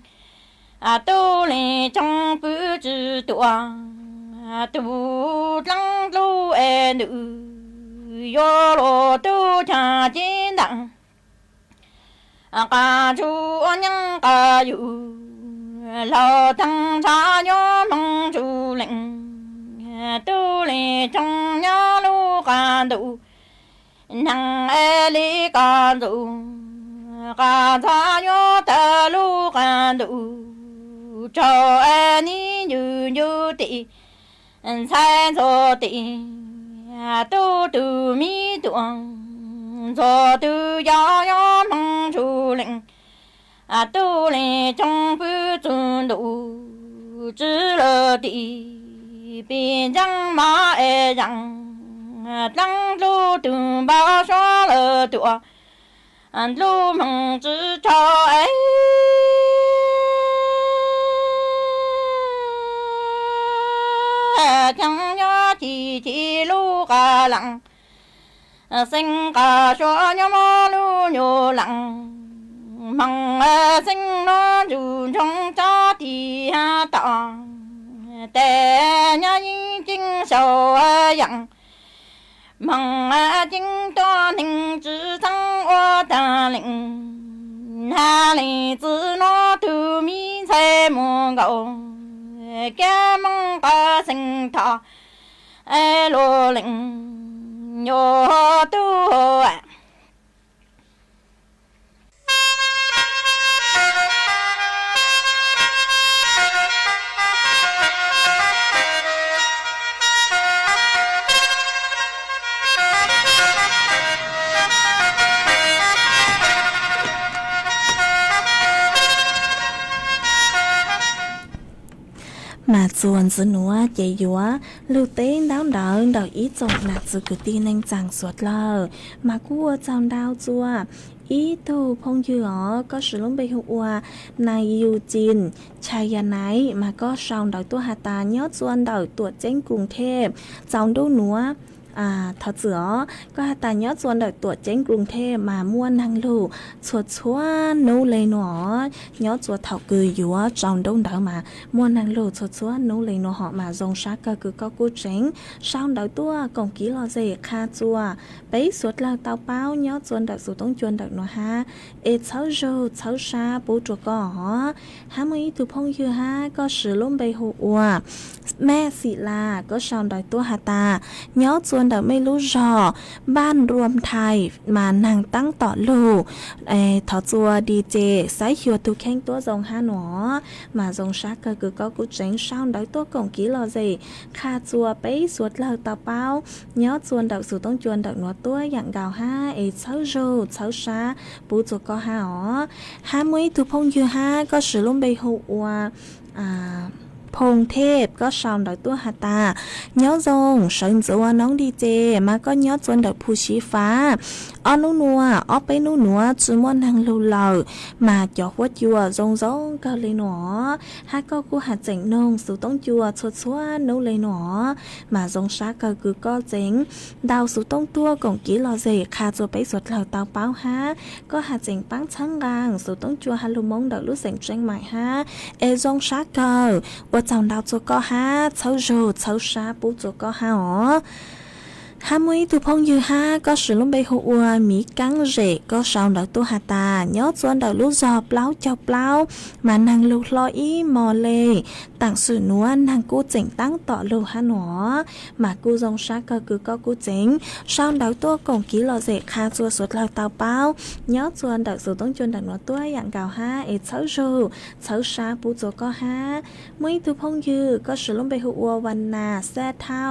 tu li trong bứ chữ tua tu lăng lu nữ yo lo tu cha chín đặng ca chu nhân ca yu lo thăng cha yo mong chu lệnh tu li trong nhớ lu ca đủ năng li ca đủ ca cha yo ta lu ca đủ cho anh như như tị sai cho tị tu tu mi tuang cho tu ya ya mong chu lệnh tu lệnh trong bứ chuan đủ chỉ lơ tị biên răng má e răng răng lu tu bao xóa lơ tua lu mong chỉ cho ấy chẳng nhớ chỉ lu cả lặng sinh cả cho nhớ mơ lu nhô lặng mong sinh nó dù trong cho thì ha tỏ tè nhớ những chính sầu dặn mong chính to ninh chỉ thăng ô ta lệnh ha lì tự nó từ mi xe mùa gầu cái mong ta sinh thọ lô lệnh nhô tu à mà chuồn dưới núa chạy dúa lưu tế đáo đỡ đỡ ý chọn nạt dưới cứ tin anh chẳng suốt lờ mà cua chọn đau chua ý tu phong dư ó có sự lông bê hụa này yêu chín chai ya náy mà có sòng đỡ tua hà tà nhớ chuồn đỡ tuột chén cùng thêm chọn đu núa ทอเสือก็หาตาย้อนส่วนเด็กตัวเจ้งกรุงเทพมาม่วนนางลูสวดชัวนูเลยหนอย้อนส่วนเถากืออยู่ว่าจองดงเดามาม่วนนางลูสวดชัวนูเลยหนอเหาะมาทรงชักก็คือก็กู้เจ้งช่างเดาตัวกงกี้รอเจคาจัวไปสวดเราเตาเป้าย้อนส่วนเด็กสู่ต้องจวนเด็กหนอฮะเช้าโจเช้าชาปูจัวก็ฮะมือตุพงยือฮะก็สือล้มไปหัวแม่ศิลาก็ช่างเดาตัวหาตาย้อนส่วนเด็กไม่รู้จอบ้านรวมไทยมานั่งตั้งต่อลูถอจัวดีเจไซหัวตุแข้งตัวทรงฮาหนอมาทรงชักก็คือก็กูเจ๋งช่างเดาตัวกงกี้รอเจคาจัวไปสวดเราเตาเป้าย้อนส่วนเด็กสู่ต้องจวนเด็กหนอตัวอย่างเก่าฮะเช้าโจเช้าชาปูจัวก็ฮาฮามุยตุพงยือฮะก็สือล้มไปหัวพงเทพก็ชาวดอยตัวหาตาเนาะจงเฉินจัวน้องดีเจมาก็เนาะจวนดอยผู้ชีฟ้าอ้อนูนัวอ้อไปนูนัวจุมวนทางลูเหล่ามาจอกวัดยัวจงก็เลยหนอฮะก็กูหาเจ๋งนงสู่ต้องจัวชดชัวนูเลยหนอมาจงชักก็คือก็เจ๋งดาวสู่ต้องตัวกงกี้รอเจคาจัวไปสวดเหล่าเตาเป้าฮะก็หาเจ๋งปังชั้งกลางสู่ต้องจัวฮัลโหลมงดอกลูกเสียงเจ๋งใหม่ฮะจงชักก็ว่าจังดาวจัวก็ฮะเช้าโจเช้าชาปูจัวก็ฮะฮามุยตุพงยือฮาก็สือลงไปหัวมีกังเจก็ชาวดอกตัวหาตาย้อนส่วนดอกลูกจอเปล่าเจ้าเปล่ามานั่งลูกลออีมอเลยต่างสื่อนวลนางกูเจ๋งตั้งต่อลูกฮะหนอมากูจงชักก็คือก็กูเจ๋งชาวดอกตัวกงกี้รอเจคาจัวสุดเราเตาเป้าย้อนส่วนดอกสู่ต้องจนดอกหนอตัวอย่างเก่าฮาเช้าโจเช้าชาปูจัวก็ฮามุยตุพงยือก็สือลงไปหัววันนาแซ่เท่า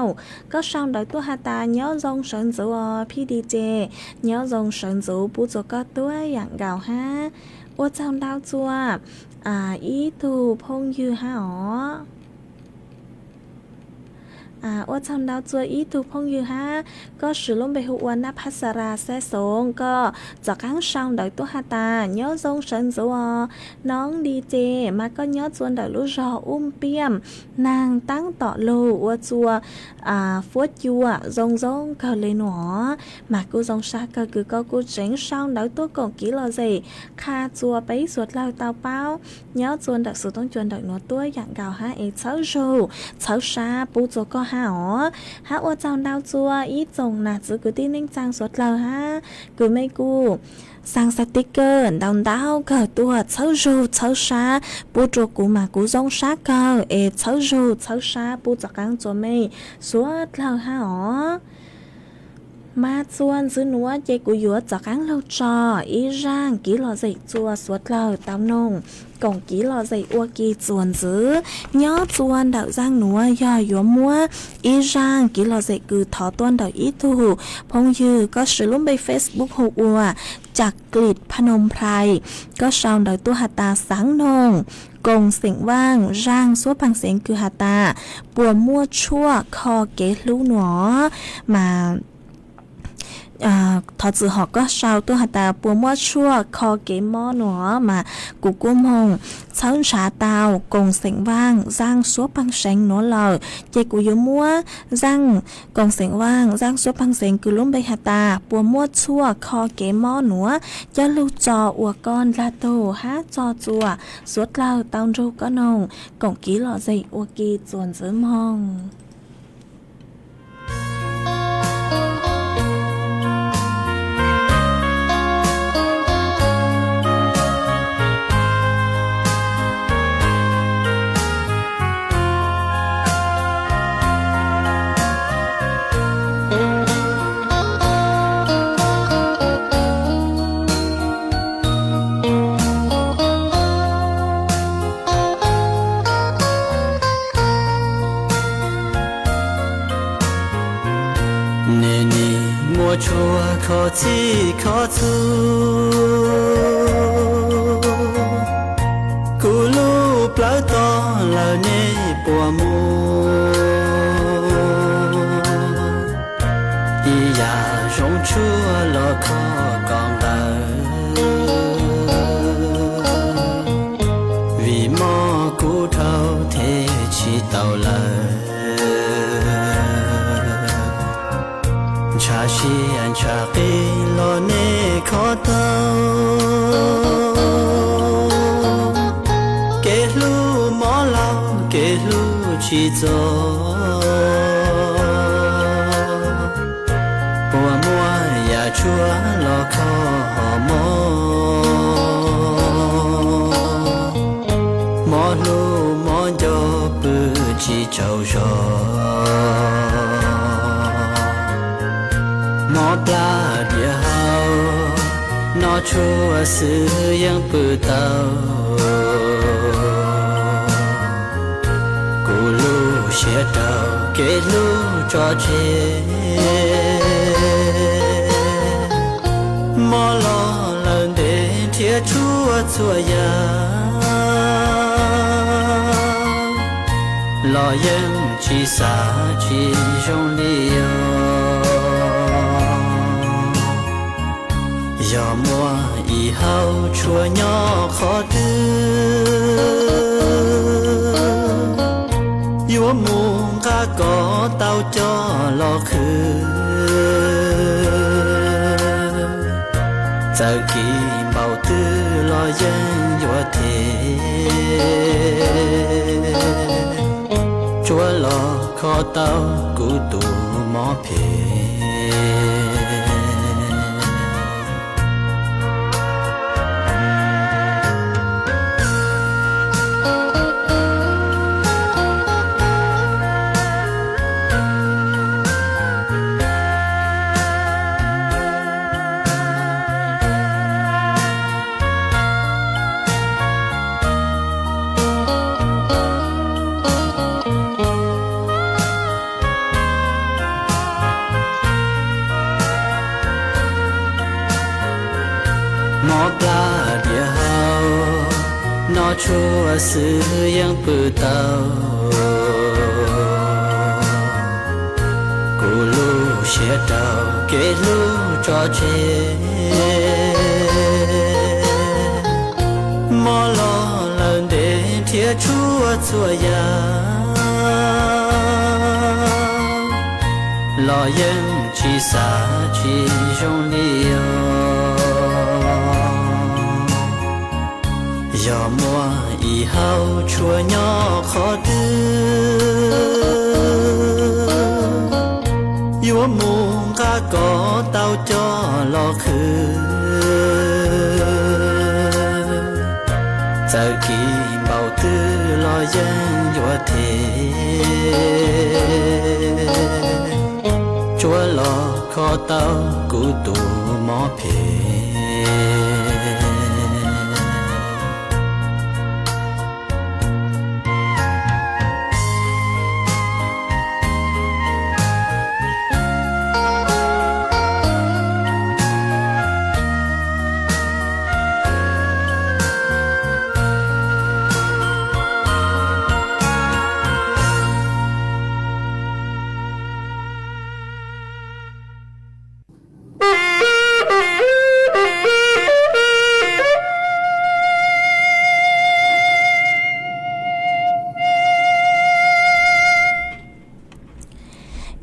ก็ชาวดอกตัวหาตาnhớ dòng sơn dấu PDJ nhớ dòng sơn dấu bút cho các tuổi dạng gạo ha ô trong đau chua ý tu phong như haว่าทำดาวจัวอีตุพงอยู่ฮะก็สือล้มไปหัวนับพัสราแซ่สงก็จากข้างช่างดอกตัวหาตาเนื้อทรงเฉินจัวน้องดีเจมาก็เนื้อจวนดอกลูกรอเปี้ยมนางตั้งต่อลูว่าจัวฟวดยัวทรงก็เลยหนอมากูทรงชาก็คือก็กูเจ๋งช่างดอกตัวกงกี้รอเจคาจัวไปสวดเราเตาเป้าเนื้อจวนดอกสุดต้องจวนดอกหนอตัวอย่างเก่าฮะเช้าโจเช้าชาปูจัวก็ฮะว่าเจ้าดาวจัวอีจงน่ะจือกูที่นิ่งจังสดเราฮะกูไม่กูสั่งสติกเกอร์ดาวเกิดตัวเช้าโจเช้าชาปูจัวกูมากูจงชาเกิดเช้าโจเช้าชาปูจากกังจัวไม่สวดเราฮะมาชวนซื้อหนัวเจกูยัวจากกังเราจออีร่างกี่หล่อใจจัวสวดเราตามนงกงกี้รอใจอ้วกีจวนซื้อย่อจวนดาวจ้างหนัวย่อยัวมัวอีร่างกี่รอใจคือถอต้นดาวอีทูพงยือก็สือลุ่มไปเฟซบุ๊กหัวจากกลิดพนมไพรก็ชาวดาวตัวหาตาสังนงกงเสียงว่างร่างซัวพังเสียงคือหาตาปัวมั่วชั่วคอเกลูหนอมาถอดสื่อหอกก็ชาวตัวหาตาปัวมั่วชั่วคอเกมอหนัวมากูกุ้มงเช้าชาตาวกงเสียงว่างร่างซัวพังเสียงหนอเหล่าเจกูยมัวร่างกงเสียงว่างร่างซัวพังเสียงคือล้มไปหาตาปัวมั่วชั่วคอเกมอหนัวจะลูกจออวก้อนลาโตฮะจอจัวสวดเล่าตาวรูก็นงกงกี้หล่อใจอวกีจวนซื้อมองชัวขอที่ขอทูกูรู้เปล่าตอนเหล่านี้ปัวมัวอีอยากรงชัวรอขอกองเดิvì mòกูเท่าเทชีเต่าเลย ngàn cha kê lo nê khó tao kê lu mỏ lao kê lu chỉ gió bùa mua ya chúa lo khó mỏ lu mỏ gió bự chỉ trâu gió mỏ pla địa hao nó chúa sự yang bự tao cú lu xe tao kê lu cho chế mỏ lo lần đến thiệt chúa chúa ya lo yên chỉ xa chỉ trong liêu giờ mùa y hao chùa nhỏ khó tư yêu muôn ca có tao cho lo khứ giờ kỳ bao tư lo yên yêu thế chúa lo khó tao cú tù mỏ phê mỏ pla địa hao nó chúa sự yang bự tao cú lu xe tao kê lu cho chế mỏ lo lần đến thiệt chúa chúa ya lo yên chỉ xa chỉ trong liêu giờ mùa y hao chùa nhỏ khó tư yêu muôn ca có tao cho lo khứ giờ kỳ bao tư lo dân yêu thế chúa lo khó tao cú tù mỏ phê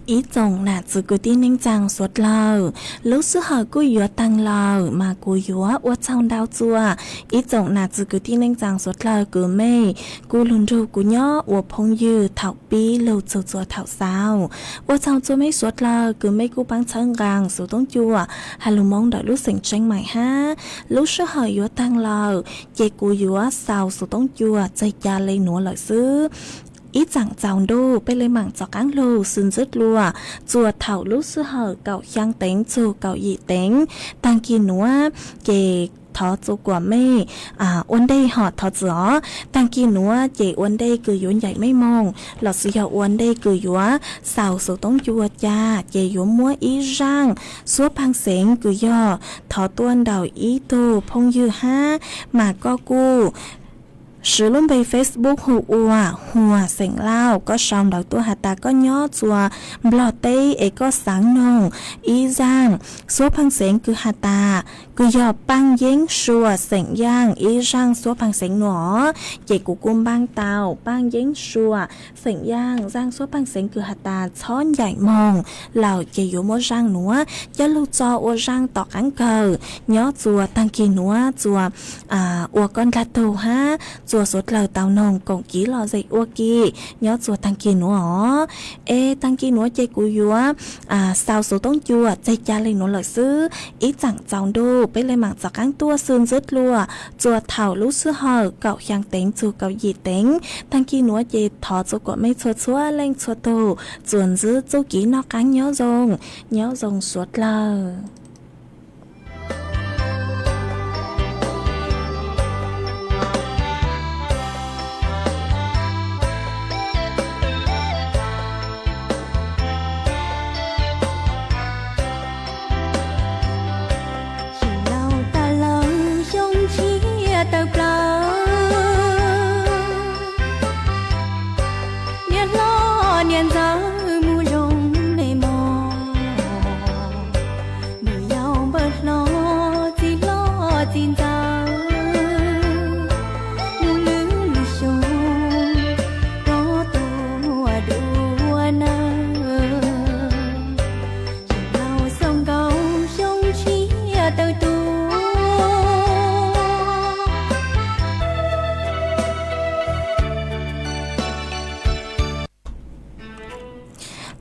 ý chồng là chỉ cứ tin nên chẳng suốt lâu lúc xưa họ cứ yếu tăng lâu mà cứ yếu ở trong đau chua ý chồng là chỉ cứ tin nên chẳng suốt lâu cứ mê cứ luôn ru cứ nhớ ở phong dư thảo bí lâu chua chua thảo sao ở trong chua mấy suốt lâu cứ mê cứ băng chân gang số tông chua hà lù mong đợi lúc sinh tranh mày ha lúc xưa họ yếu tăng lâu dây cứ yếu sao số tông chua dây cha lên núa lợi xứ ít chẳng chào đô bên lấy mảng cho cán lô xin dứt lùa chùa thảo lúc xưa hở cậu khang tính chùa cậu dị tính tăng kia núa kề thọ chùa của mê uốn đây họ thọ gió tăng kia núa kề uốn đây cứ yuốn dậy mấy mong lọt sự hiệu uốn đây cứ yuốn xào số tống chùa cha kề yuốn múa ý răng suốt phang xén cứ do thọ tuôn đầu ý tô phong dư ha mà co cu sử luôn về Facebook hùa sỉnh lao có xong đầu tua hạt ta có nhó chùa blọ tê ấy có sáng nồng ý giang số phăng sỉnh cứ hạt ta cứ dò băng dính xua sỉnh giang ý giang số phăng sỉnh nhỏ chạy của cung băng tàu băng dính xua sỉnh giang số phăng sỉnh cứ hạt ta chón dạy mong lào chạy dụ mô giang nữa cho lưu cho ô giang tỏ cắn cờ nhó chùa tăng kỳ nữa chùa ô con gà tù ha chùa sốt lờ tàu nồng cộng ký lò dậy ô kỳ nhó chùa tăng kỳ nữa ê tăng kỳ nữa chạy của dùa sao số tông chùa chạy cha lên nó lợi sư ý chẳng chồng đô bây lên mạng giọt cắn tua xương rứt lùa chùa thảo lũ sư hờ cậu khang tính chùa cậu gì tính tăng kỳ nữa chạy thọ chùa của mấy chùa chúa lên chùa tù chuồn giữ chùa ký nó cắn nhó rồng suốt lờ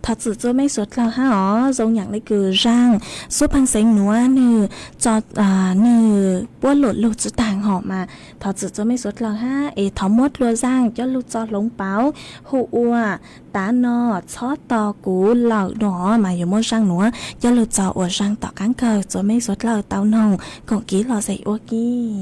thật sự cho mấy suất là ha giống nhận lấy cứ rang số phăng xanh nữa nè cho nè bữa lụt chữ tàng họ mà thật sự cho mấy suất là ha ê thọ mốt lúa rang cho lụt cho lống báo hụ tá no chó to cú lợn đó mà dù mốt rang nữa cho lụt cho ở rang tỏ cán cờ cho mấy suất là tao nồng còn ký lò dậy ô kì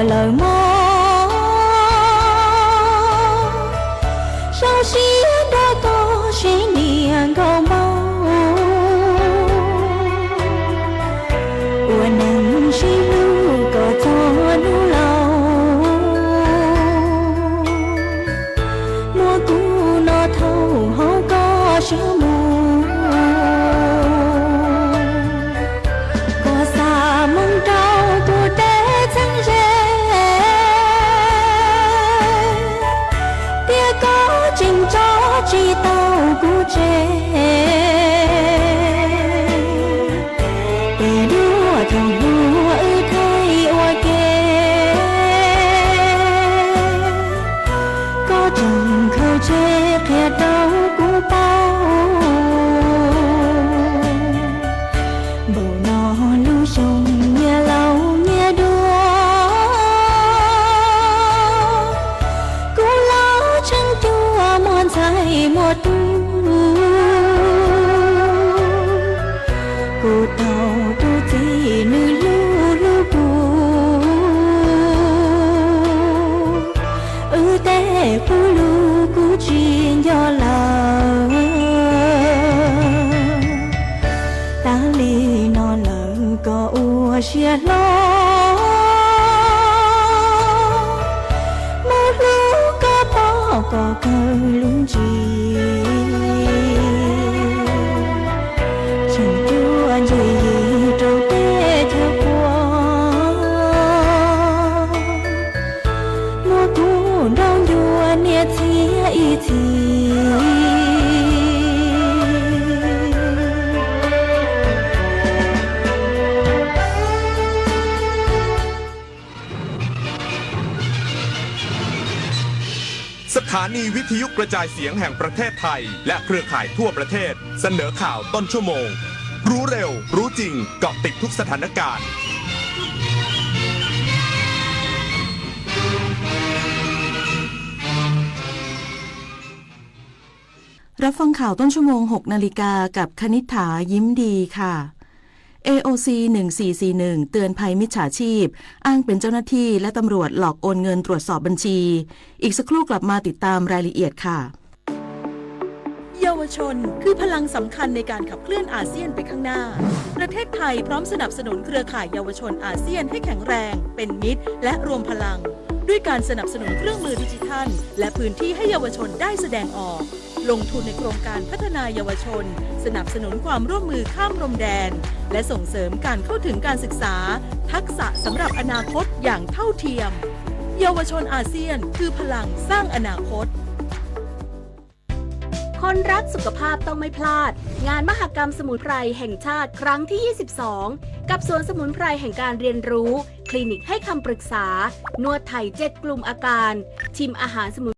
lời mơ sao xí đã có sẽ niềm cầu mong của nắng xí lưu có cho nu lâu mùa cũ nó thâu hấu có sương mù có xa mong trao của té chẳng rê tia có trình cho chi tàu của trẻ สถานีวิทยุกระจายเสียงแห่งประเทศไทยและเครือข่ายทั่วประเทศเสนอข่าวต้นชั่วโมงรู้เร็วรู้จริงเกาะติดทุกสถานการณ์รับฟังข่าวต้นชั่วโมง 6 นาฬิกากับคณิษฐายิ้มดีค่ะ AOC 1441เตือนภัยมิจฉาชีพอ้างเป็นเจ้าหน้าที่และตำรวจหลอกโอนเงินตรวจสอบบัญชีอีกสักครู่กลับมาติดตามรายละเอียดค่ะเยาวชนคือพลังสำคัญในการขับเคลื่อนอาเซียนไปข้างหน้าประเทศไทยพร้อมสนับสนุนเครือข่ายเยาวชนอาเซียนให้แข็งแรงเป็นมิตรและรวมพลังด้วยการสนับสนุนเครื่องมือดิจิทัลและพื้นที่ให้เยาวชนได้แสดงออกลงทุนในโครงการพัฒนาเยาวชนสนับสนุนความร่วมมือข้ามพรมแดนและส่งเสริมการเข้าถึงการศึกษาทักษะสำหรับอนาคตอย่างเท่าเทียมเยาวชนอาเซียนคือพลังสร้างอนาคตคนรักสุขภาพต้องไม่พลาดงานมหกรรมสมุนไพรแห่งชาติครั้งที่ 22 กับสวนสมุนไพรแห่งการเรียนรู้คลินิกให้คำปรึกษานวดไทย7 กลุ่มอาการชิมอาหารสมุน